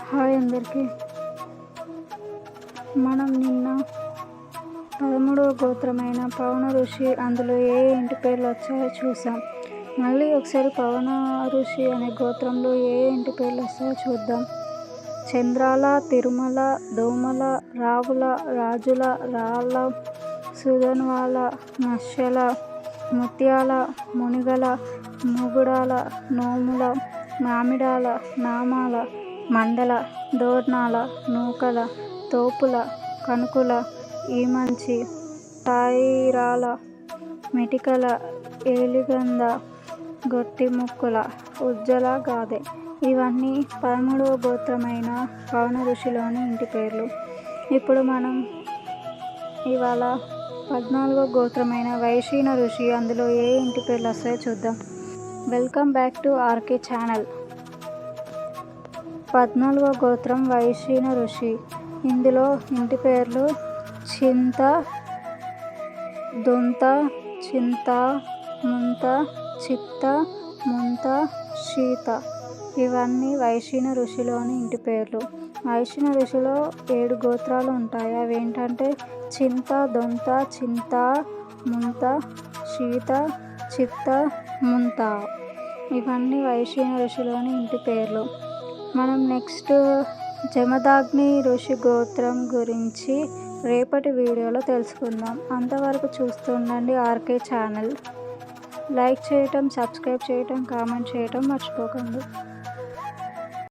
Hi అందరికీ. మనం నిన్న 13వ గోత్రమైన పవన ఋషి, అందులో ఏ ఇంటి పేర్లు వచ్చాయో చూసాం. మళ్ళీ ఒకసారి పవన ఋషి అనే గోత్రంలో ఏ ఇంటి పేర్లు వస్తాయో చూద్దాం. చంద్రాల, తిరుమల, దోమల, రావుల, రాజుల, రాళ్ళ, సుధన్వాల, మత్స్యల, ముత్యాల, మునిగల, ముగుడాల, నోముల, మామిడాల, నామాల, మండల, దోర్నాల, నూకల, తోపుల, కనుకుల, ఈమంచి, తాయిరాల, మిటికల, ఏలిగంద, గొట్టిముక్కుల, ఉజ్జల, గాదె. ఇవన్నీ 13వ గోత్రమైన పవన ఋషిలోని ఇంటి పేర్లు. ఇప్పుడు మనం ఇవాళ 14వ గోత్రమైన వైశీన ఋషి, అందులో ఏ ఇంటి పేర్లు వస్తాయో చూద్దాం. Welcome back to RK channel. 14వ గోత్రం వైశీన ఋషి. ఇందులో ఇంటి పేర్లు చింత, దొంత, చింత, ముంత, చిత్త, ముంత, శీత. ఇవన్నీ వైశీన ఋషిలోని ఇంటి పేర్లు. వైశీన ఋషిలో 7 గోత్రాలు ఉంటాయి. అవి ఏంటంటే చింత, దొంత, చింత, ముంత, శీత, చిత్త, ముంత. ఇవన్నీ వైశీన ఋషిలోని ఇంటి పేర్లు. మనం నెక్స్ట్ జమదాగ్ని ఋషి గోత్రం గురించి రేపటి వీడియోలో తెలుసుకుందాం. అంతవరకు చూస్తుండండి ఆర్కే ఛానల్. లైక్ చేయటం, సబ్స్క్రైబ్ చేయటం, కామెంట్ చేయటం మర్చిపోకండి.